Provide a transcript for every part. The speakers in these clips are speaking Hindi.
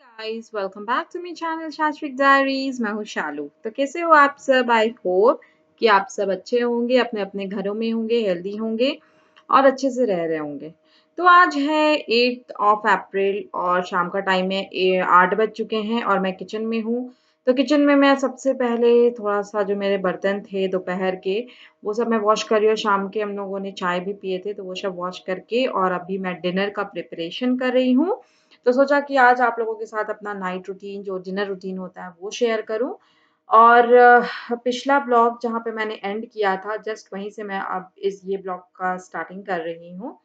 Guys, welcome back to my channel Shashvik diaries. मैं हूँ शालू। तो कैसे हो आप सब? आई होप कि आप सब अच्छे होंगे, अपने अपने घरों में होंगे, हेल्दी होंगे और अच्छे से रह रहे होंगे। तो आज है 8 ऑफ अप्रैल और शाम का टाइम है, 8 बज चुके हैं और मैं किचन में हूँ। तो किचन में मैं सबसे पहले थोड़ा सा जो मेरे बर्तन थे दोपहर के, वो सब मैं वॉश कर रही हूँ। शाम के हम लोगों ने चाय भी पिए थे, तो वो सब वॉश करके और अभी मैं डिनर का प्रिपरेशन कर रही हूँ। तो सोचा कि आज आप लोगों के साथ अपना नाइट रूटीन, जो डिनर रूटीन होता है, वो शेयर करूं। और पिछला ब्लॉग जहाँ पे मैंने एंड किया था, जस्ट वहीं से मैं अब इस ये ब्लॉग का स्टार्टिंग कर रही हूँ।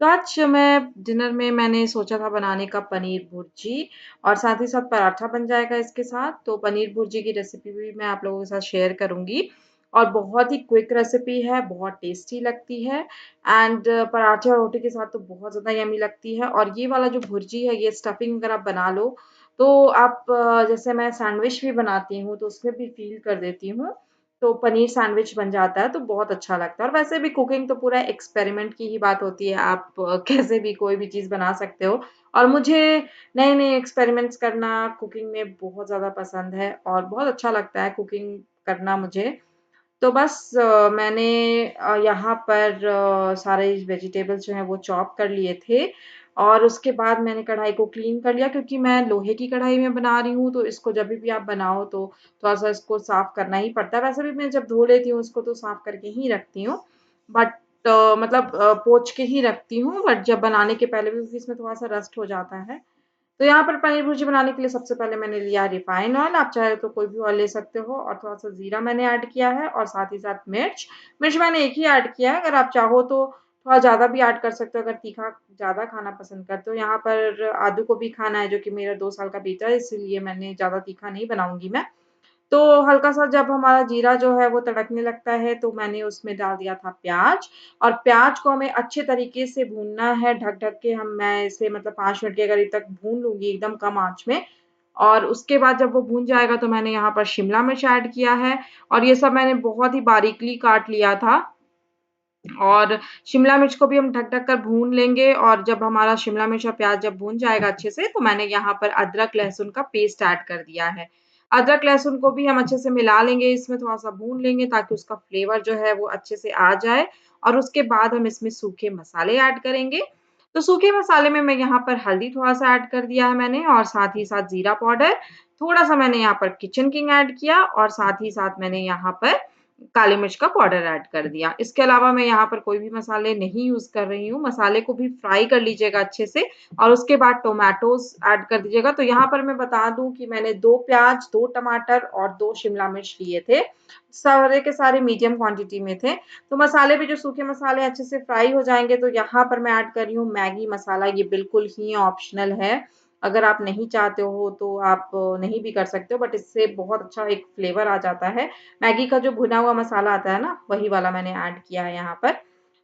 तो आज मैं डिनर में मैंने सोचा था बनाने का पनीर भुर्जी और साथ ही साथ पराठा बन जाएगा इसके साथ। तो पनीर भुर्जी की रेसिपी भी मैं आप लोगों के साथ शेयर करूंगी और बहुत ही क्विक रेसिपी है, बहुत टेस्टी लगती है एंड पराठे और रोटी के साथ तो बहुत ज़्यादा यमी लगती है। और ये वाला जो भुर्जी है, ये स्टफिंग अगर आप बना लो तो आप जैसे मैं सैंडविच भी बनाती हूँ तो उसमें भी फील कर देती हूँ, तो पनीर सैंडविच बन जाता है तो बहुत अच्छा लगता है। और वैसे भी कुकिंग तो पूरा एक्सपेरिमेंट की ही बात होती है, आप कैसे भी कोई भी चीज़ बना सकते हो। और मुझे नए-नए एक्सपेरिमेंट्स करना कुकिंग में बहुत ज़्यादा पसंद है और बहुत अच्छा लगता है कुकिंग करना मुझे। तो बस मैंने यहाँ पर सारे वेजिटेबल्स जो हैं वो चॉप कर लिए थे और उसके बाद मैंने कढ़ाई को क्लीन कर लिया, क्योंकि मैं लोहे की कढ़ाई में बना रही हूँ, तो इसको जब भी आप बनाओ तो थोड़ा-सा इसको साफ करना ही पड़ता है। वैसे भी मैं जब धो लेती हूँ उसको तो साफ करके ही रखती हूँ, बट मतलब पोंछ के ही रखती हूँ, बट जब बनाने के पहले भी क्योंकि इसमें थोड़ा-सा रस्ट हो जाता है। तो यहाँ पर पनीर भुर्जी बनाने के लिए सबसे पहले मैंने लिया रिफाइंड ऑयल, आप चाहे तो कोई भी ऑयल ले सकते हो, और थोड़ा-सा जीरा मैंने ऐड किया है और साथ ही साथ मिर्च। मिर्च मैंने एक ही ऐड किया है, अगर आप चाहो तो थोड़ा ज़्यादा भी ऐड कर सकते हो अगर तीखा ज़्यादा खाना पसंद करते हो। यहाँ पर आदू को भी खाना है, जो कि मेरा 2 साल का बेटा है, इसीलिए मैंने ज़्यादा तीखा नहीं बनाऊँगी मैं। तो हल्का-सा जब हमारा जीरा जो है वो तड़कने लगता है तो मैंने उसमें डाल दिया था प्याज़, और प्याज़ को हमें अच्छे तरीके से भूनना है, ढक-ढक के मैं इसे मतलब 5 मिनट के करीब तक भून लूँगी एकदम कम आँच में। और उसके बाद जब वो भून जाएगा तो मैंने यहाँ पर शिमला मिर्च ऐड किया है और ये सब मैंने बहुत ही बारीकली काट लिया था। और शिमला मिर्च को भी हम ढक-ढक कर भून लेंगे और जब हमारा शिमला मिर्च और प्याज़ जब भून जाएगा अच्छे से, तो मैंने यहाँ पर अदरक-लहसुन का पेस्ट ऐड कर दिया है। अदरक-लहसुन को भी हम अच्छे से मिला लेंगे, इसमें थोड़ा-सा भून लेंगे ताकि उसका फ्लेवर जो है वो अच्छे से आ जाए, और उसके बाद हम इसमें सूखे मसाले ऐड करेंगे। तो सूखे मसाले में मैं यहाँ पर हल्दी थोड़ा-सा ऐड कर दिया है मैंने, और साथ ही साथ जीरा पाउडर, थोड़ा-सा मैंने यहाँ पर किचन किंग ऐड किया और साथ ही साथ मैंने यहाँ पर काली मिर्च का पाउडर ऐड कर दिया। इसके अलावा मैं यहाँ पर कोई भी मसाले नहीं यूज़ कर रही हूँ। मसाले को भी फ्राई कर लीजिएगा अच्छे से और उसके बाद टोमेटोज़ ऐड कर दीजिएगा। तो यहाँ पर मैं बता दूँ कि मैंने 2 प्याज़, 2 टमाटर और 2 शिमला मिर्च लिए थे। सारे के सारे मीडियम क्वांटिटी में थे। तो मसाले भी जो सूखे मसाले अच्छे से फ्राई हो जाएँगे, तो यहाँ पर मैं ऐड कर रही हूँ मैगी मसाला। ये बिल्कुल ही ऑप्शनल है। अगर आप नहीं चाहते हो तो आप नहीं भी कर सकते हो, बट इससे बहुत अच्छा एक फ्लेवर आ जाता है। मैगी का जो भुना हुआ मसाला आता है ना, वही वाला मैंने ऐड किया है यहाँ पर।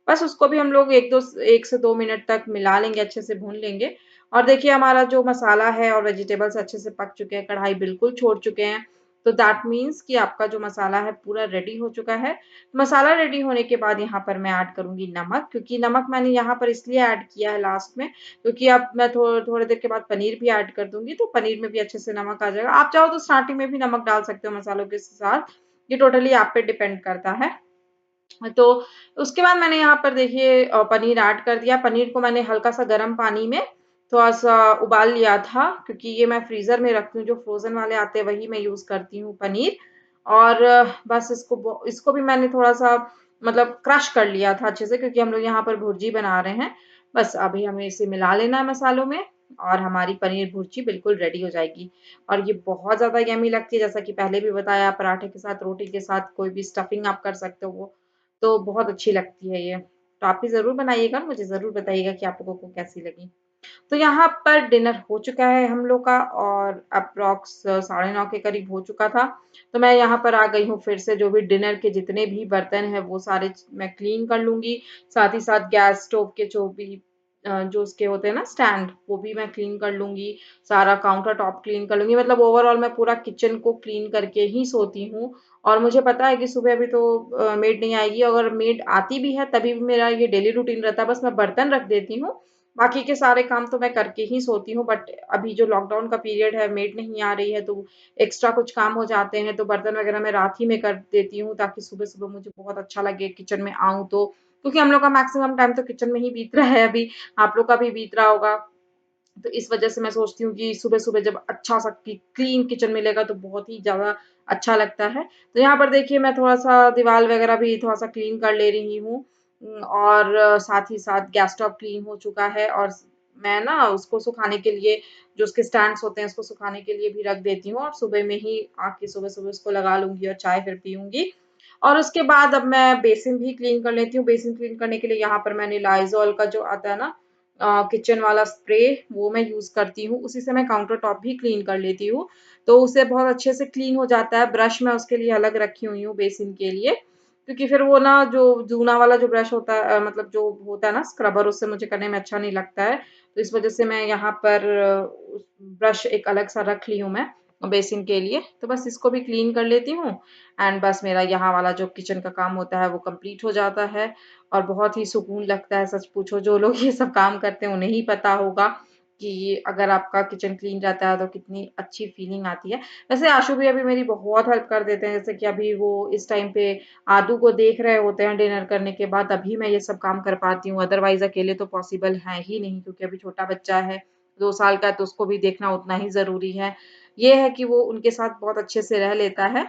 बस उसको भी हम लोग 1 से 2 मिनट तक मिला लेंगे, अच्छे से भून लेंगे। और देखिए हमारा जो मसाला है और वेजिटेबल्स अच्छे से पक चुके हैं, कढ़ाई बिल्कुल छोड़ चुके हैं। तो दैट मीन्स कि आपका जो मसाला है पूरा रेडी हो चुका है। मसाला रेडी होने के बाद यहाँ पर मैं ऐड करूँगी नमक, क्योंकि नमक मैंने यहाँ पर इसलिए ऐड किया है लास्ट में, क्योंकि अब मैं थोड़ी देर के बाद पनीर भी ऐड कर दूँगी, तो पनीर में भी अच्छे से नमक आ जाएगा। आप चाहो तो स्टार्टिंग में भी नमक डाल सकते हो मसालों के साथ, ये टोटली आप पे डिपेंड करता है। तो उसके बाद मैंने यहाँ पर देखिए पनीर ऐड कर दिया। पनीर को मैंने हल्का-सा गर्म पानी में थोड़ा-सा उबाल लिया था, क्योंकि ये मैं फ्रीज़र में रखती हूँ, जो फ्रोज़न वाले आते हैं वही मैं यूज़ करती हूँ पनीर। और बस इसको भी मैंने थोड़ा-सा मतलब क्रश कर लिया था अच्छे से, क्योंकि हम लोग यहाँ पर भुर्जी बना रहे हैं। बस अभी हमें इसे मिला लेना है मसालों में और हमारी पनीर भुर्जी बिल्कुल रेडी हो जाएगी। और ये बहुत ज़्यादा यम्मी लगती है, जैसा कि पहले भी बताया, पराठे के साथ, रोटी के साथ, कोई भी स्टफिंग आप कर सकते हो। तो बहुत अच्छी लगती है ये। तो आप भी ज़रूर बनाइएगा, मुझे ज़रूर बताइएगा कि आप लोगों को कैसी लगी। तो यहाँ पर डिनर हो चुका है हम लोग का और अप्रॉक्स 9:30 के करीब हो चुका था। तो मैं यहाँ पर आ गई हूँ फिर से, जो भी डिनर के जितने भी बर्तन हैं वो सारे मैं क्लीन कर लूँगी। साथ ही साथ गैस स्टोव के जो भी जो उसके होते हैं ना स्टैंड, वो भी मैं क्लीन कर लूँगी। सारा काउंटर टॉप क्लीन कर लूँगी। मतलब ओवरऑल मैं पूरा किचन को क्लीन करके ही सोती हूँ। और मुझे पता है कि सुबह अभी तो मेड नहीं आएगी, अगर मेड आती भी है तभी भी मेरा ये डेली रूटीन रहता है, बस मैं बर्तन रख देती हूँ बाकी के सारे काम तो मैं करके ही सोती हूँ, बट अभी जो लॉकडाउन का पीरियड है, मेड नहीं आ रही है, तो एक्स्ट्रा कुछ काम हो जाते हैं, तो बर्तन वगैरह मैं रात ही में कर देती हूँ, ताकि सुबह-सुबह मुझे बहुत अच्छा लगे किचन में आऊँ तो। क्योंकि हम लोग का मैक्सिमम टाइम तो किचन में ही बीत रहा है अभी, आप लोग का भी बीत रहा होगा। तो इस वजह से मैं सोचती हूँ कि सुबह-सुबह जब अच्छा-सा क्लीन किचन मिलेगा तो बहुत ही ज़्यादा अच्छा लगता है। तो यहाँ पर देखिए मैं थोड़ा-सा दीवार वगैरह भी थोड़ा-सा क्लीन कर ले रही हूँ, और साथ ही साथ गैस स्टोव क्लीन हो चुका है, और मैं ना उसको सुखाने के लिए, जो उसके स्टैंड्स होते हैं उसको सुखाने के लिए भी रख देती हूँ, और सुबह में ही आके सुबह-सुबह उसको लगा लूँगी और चाय फिर पीऊँगी। और उसके बाद अब मैं बेसिन भी क्लीन कर लेती हूँ। बेसिन क्लीन करने के लिए यहाँ पर मैंने लाइज़ॉल का जो आता है ना किचन वाला स्प्रे, वो मैं यूज़ करती हूँ। उसी से मैं काउंटर टॉप भी क्लीन कर लेती हूँ। तो उससे बहुत अच्छे से क्लीन हो जाता है। ब्रश मैं उसके लिए अलग रखी हुई हूँ बेसिन के लिए। क्योंकि फिर वो ना जो जूना वाला जो ब्रश होता है, मतलब जो होता है ना स्क्रबर, उससे मुझे करने में अच्छा नहीं लगता है। तो इस वज़ह से मैं यहाँ पर उस ब्रश एक अलग सा रख ली हूँ मैं बेसिन के लिए। तो बस इसको भी क्लीन कर लेती हूँ, एंड बस मेरा यहाँ वाला जो किचन का काम होता है वो कंप्लीट हो जाता है, और बहुत ही सुकून लगता है। सच पूछो, जो लोग ये सब काम करते हैं उन्हें ही पता होगा कि अगर आपका किचन क्लीन रहता है तो कितनी अच्छी फीलिंग आती है। वैसे आशु भी अभी मेरी बहुत हेल्प कर देते हैं, जैसे कि अभी वो इस टाइम पे आदू को देख रहे होते हैं डिनर करने के बाद, अभी मैं ये सब काम कर पाती हूँ, अदरवाइज़ अकेले तो पॉसिबल है ही नहीं, क्योंकि अभी छोटा बच्चा है, 2 साल का है, तो उसको भी देखना उतना ही ज़रूरी है। ये है कि वो उनके साथ बहुत अच्छे से रह लेता है।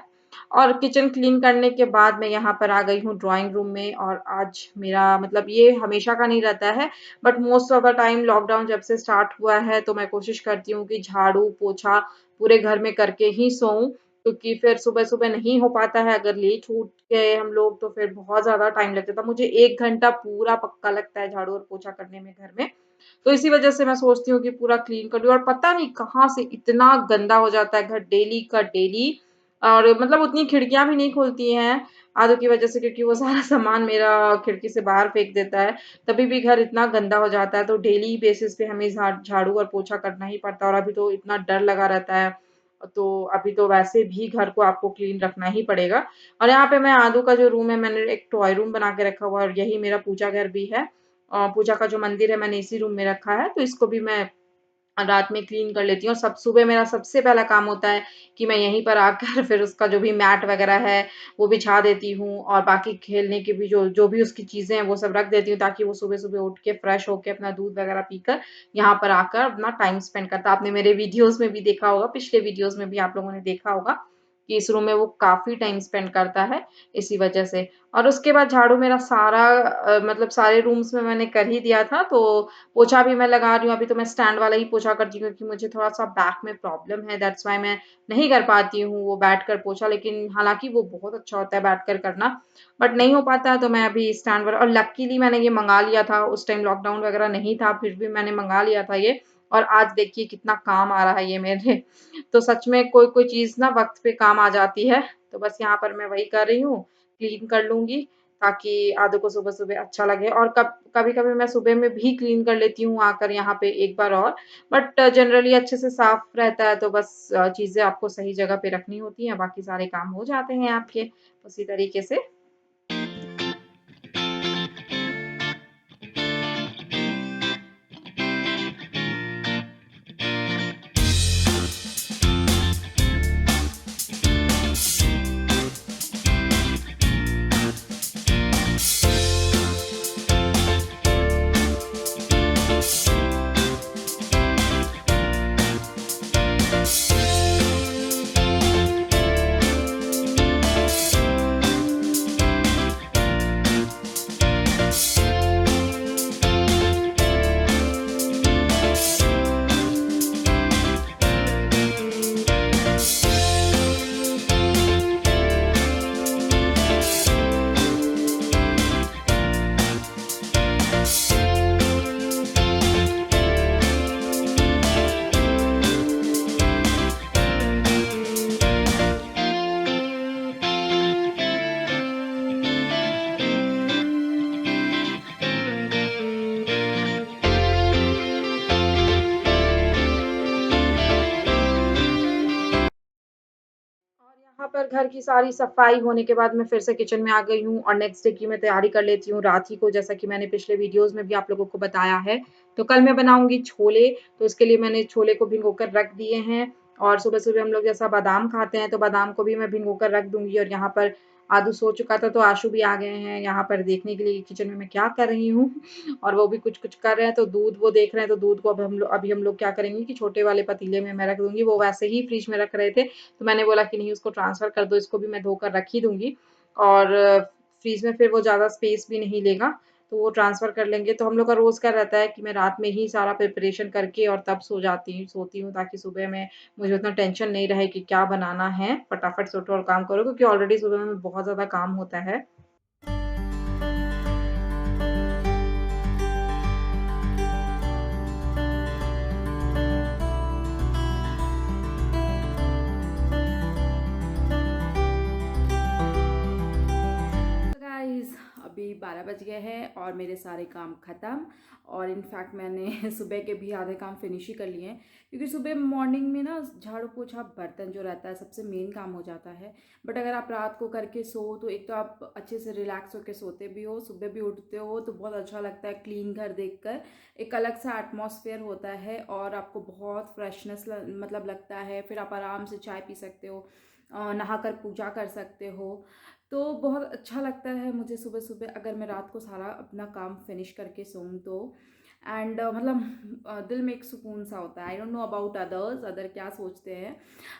और किचन क्लीन करने के बाद मैं यहाँ पर आ गई हूँ ड्राइंग रूम में, और आज मेरा मतलब ये हमेशा का नहीं रहता है, but most of the time lockdown जब से स्टार्ट हुआ है तो मैं कोशिश करती हूँ कि झाड़ू पोछा पूरे घर में करके ही सोऊं, क्योंकि फिर सुबह सुबह नहीं हो पाता है। अगर लेट उठ गए हम लोग तो फिर बहुत ज्यादा टाइम लग जाता है। मुझे 1 घंटा पूरा पक्का लगता है झाड़ू और पोछा करने में घर में। तो इसी वजह से मैं सोचती हूँ कि पूरा क्लीन कर लूँ, और पता नहीं कहाँ से इतना गंदा हो जाता है घर डेली का डेली। और मतलब उतनी खिड़कियाँ भी नहीं खुलती हैं आदू की वजह से, क्योंकि वो सारा सामान मेरा खिड़की से बाहर फेंक देता है। तभी भी घर इतना गंदा हो जाता है, तो डेली बेसिस पे हमें झाड़ू और पोछा करना ही पड़ता है, और अभी तो इतना डर लगा रहता है। तो अभी तो वैसे भी घर को आपको क्लीन रखना ही पड़ेगा। और यहाँ पे मैं आदू का जो रूम है, मैंने एक टॉय रूम बना के रखा हुआ है, और यही मेरा पूजा घर भी है। पूजा का जो मंदिर है मैंने इसी रूम में रखा है, तो इसको भी मैं रात में क्लीन कर लेती हूँ। और सब सुबह मेरा सबसे पहला काम होता है कि मैं यहीं पर आकर फिर उसका जो भी मैट वगैरह है वो बिछा देती हूँ, और बाकी खेलने की भी जो जो भी उसकी चीजें हैं वो सब रख देती हूँ, ताकि वो सुबह सुबह उठ के फ्रेश होके अपना दूध वगैरह पीकर यहाँ पर आकर अपना टाइम स्पेंड करता है। आपने मेरे वीडियोस में भी देखा होगा, पिछले वीडियोस में भी आप लोगों ने देखा होगा कि इस रूम में वो काफी टाइम स्पेंड करता है, इसी वजह से। और उसके बाद झाड़ू मेरा सारा मतलब सारे रूम्स में मैंने कर ही दिया था, तो पोछा भी मैं लगा रही हूँ। अभी तो मैं स्टैंड वाला ही पोछा करती हूँ, क्योंकि मुझे थोड़ा-सा बैक में प्रॉब्लम है, दैट्स व्हाई मैं नहीं कर पाती हूँ वो बैठकर पोछा। लेकिन हालाँकि वो बहुत अच्छा होता है बैठकर करना, बट नहीं हो पाता है, तो मैं अभी स्टैंड वाला, और लकीली मैंने ये मँगा लिया था, उस टाइम लॉकडाउन वगैरह नहीं था, फिर भी मैंने मँगा लिया था ये, और आज देखिए कितना काम आ रहा है ये मेरे। तो सच में कोई-कोई चीज़ ना वक़्त पे काम आ जाती है। तो बस यहाँ पर मैं वही कर रही हूँ, क्लीन कर लूँगी, ताकि आदू को सुबह-सुबह अच्छा लगे। और कभी-कभी मैं सुबह में भी क्लीन कर लेती हूँ आकर यहाँ पे एक बार और, बट जनरली अच्छे से साफ रहता है, तो बस चीज़ें आपको सही जगह पे रखनी होती हैं, बाकी सारे काम हो जाते हैं आपके उसी तरीके से। और यहाँ पर घर की सारी सफाई होने के बाद मैं फिर से किचन में आ गई हूँ, और नेक्स्ट डे की मैं तैयारी कर लेती हूँ रात ही को, जैसा कि मैंने पिछले वीडियोस में भी आप लोगों को बताया है तो कल मैं बनाऊँगी छोले, तो उसके लिए मैंने छोले को भिगो कर रख दिए हैं और सुबह-सुबह हम लोग जैसा बादाम खाते हैं, तो बादाम को भी मैं भिगो कर रख दूँगी और यहाँ पर आदू सो चुका था, तो आशु भी आ गए हैं यहाँ पर देखने के लिए किचन में मैं क्या कर रही हूँ और वो भी कुछ-कुछ कर रहे हैं, तो दूध वो देख रहे हैं, तो दूध को अब अभी हम लोग क्या करेंगे कि छोटे वाले पतीले में मैं रख दूँगी। वो वैसे ही फ्रिज में रख रहे थे, तो मैंने बोला कि नहीं उसको ट्रांसफ़र कर दो, इसको भी मैं धोकर रख ही दूँगी और फ्रिज में फिर वो ज़्यादा स्पेस भी नहीं लेगा, तो वो ट्रांसफ़र कर लेंगे। तो हम लोग का रोज़ का रहता है कि मैं रात में ही सारा प्रिपरेशन करके और तब सोती हूँ ताकि सुबह में मुझे उतना टेंशन नहीं रहे कि क्या बनाना है, फटाफट से उठो और काम करो क्योंकि ऑलरेडी सुबह में बहुत ज़्यादा काम होता है। गाइस अभी 12 बज गए हैं और मेरे सारे काम ख़त्म और इनफैक्ट मैंने सुबह के भी आधे काम फिनिश ही कर लिए हैं क्योंकि सुबह मॉर्निंग में ना झाड़ू पोछा बर्तन जो रहता है सबसे मेन काम हो जाता है। बट अगर आप रात को करके सो तो एक तो आप अच्छे से रिलैक्स होकर सोते भी हो, सुबह भी उठते हो तो बहुत अच्छा लगता है क्लीन घर देखकर। एक अलग सा एटमॉस्फेयर होता है और आपको बहुत फ्रेशनेस मतलब लगता है। फिर आप आराम से चाय पी सकते हो, नहाकर पूजा कर सकते हो। तो बहुत अच्छा लगता है मुझे सुबह सुबह अगर मैं रात को सारा अपना काम फिनिश करके सोऊं तो। एंड मतलब दिल में एक सुकून सा होता है। I don't know about others, other क्या सोचते हैं,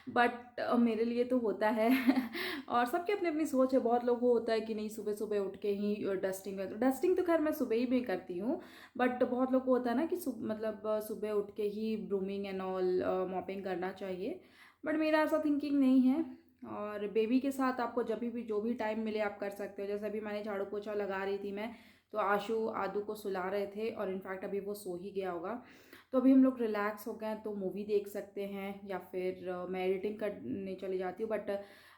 बट मेरे लिए तो होता है और सबकी अपनी अपनी सोच है। बहुत लोगों को होता है कि नहीं सुबह सुबह उठ के ही डस्टिंग है, तो डस्टिंग तो खैर मैं सुबह ही भी करती हूँ। बट बहुत लोग को होता है ना कि मतलब सुबह उठ के ही ब्रूमिंग एंड ऑल मॉपिंग करना चाहिए। बट मेरा ऐसा थिंकिंग नहीं है। और बेबी के साथ आपको जब भी जो भी टाइम मिले आप कर सकते हो। जैसे अभी मैंने झाड़ू पोछा लगा रही थी मैं, तो आशु आदू को सुला रहे थे और इनफैक्ट अभी वो सो ही गया होगा। तो अभी हम लोग रिलैक्स हो गए हैं तो मूवी देख सकते हैं या फिर मैं एडिटिंग करने चली जाती हूँ। बट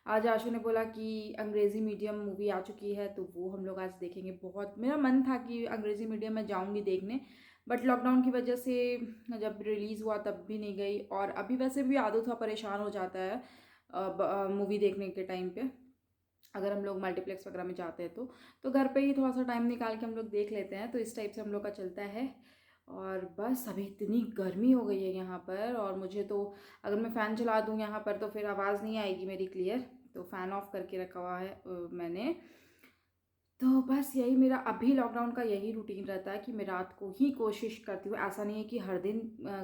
आज आशु ने बोला कि अंग्रेज़ी मीडियम मूवी आ चुकी है तो वो हम लोग आज देखेंगे। बहुत मेरा मन था कि अंग्रेज़ी मीडियम में जाऊँगी देखने, बट लॉकडाउन की वजह से जब रिलीज़ हुआ तब भी नहीं गई। और अभी वैसे भी आदू थोड़ा परेशान हो जाता है मूवी देखने के टाइम पे, अगर हम लोग मल्टीप्लेक्स वगैरह में जाते हैं तो घर पे ही थोड़ा सा टाइम निकाल के हम लोग देख लेते हैं। तो इस टाइप से हम लोग का चलता है। और बस अभी इतनी गर्मी हो गई है यहाँ पर और मुझे तो अगर मैं फ़ैन चला दूँ यहाँ पर तो फिर आवाज़ नहीं आएगी मेरी क्लियर। तो फ़ैन ऑफ करके रखा हुआ है मैंने। तो बस यही मेरा अभी लॉकडाउन का यही रूटीन रहता है कि मैं रात को ही कोशिश करती हूँ। ऐसा नहीं है कि हर दिन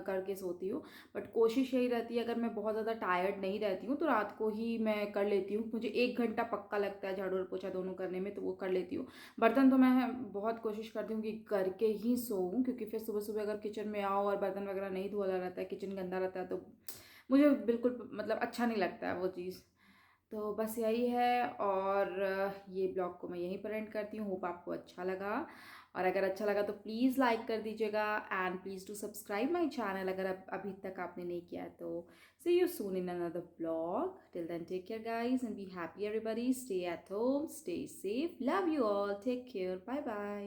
करके सोती हूँ, बट कोशिश यही रहती है अगर मैं बहुत ज़्यादा टायर्ड नहीं रहती हूँ तो रात को ही मैं कर लेती हूँ। मुझे 1 घंटा पक्का लगता है झाड़ू और पोछा दोनों करने में, तो वो कर लेती हूँ। बर्तन तो मैं बहुत कोशिश करती हूँ कि करके ही सोऊं, क्योंकि फिर सुबह सुबह अगर किचन में आओ और बर्तन वगैरह नहीं धुला रहता है, किचन गंदा रहता है, तो मुझे बिल्कुल मतलब अच्छा नहीं लगता है वो चीज़। तो बस यही है। और ये ब्लॉग को मैं यहीं पर एंड करती हूँ। होप आपको अच्छा लगा, और अगर अच्छा लगा तो प्लीज़ लाइक कर दीजिएगा and please to subscribe my channel अगर अभी तक आपने नहीं किया है तो। See you soon in another blog. Till then take care guys and be happy everybody. Stay at home, stay safe, love you all, take care, bye bye.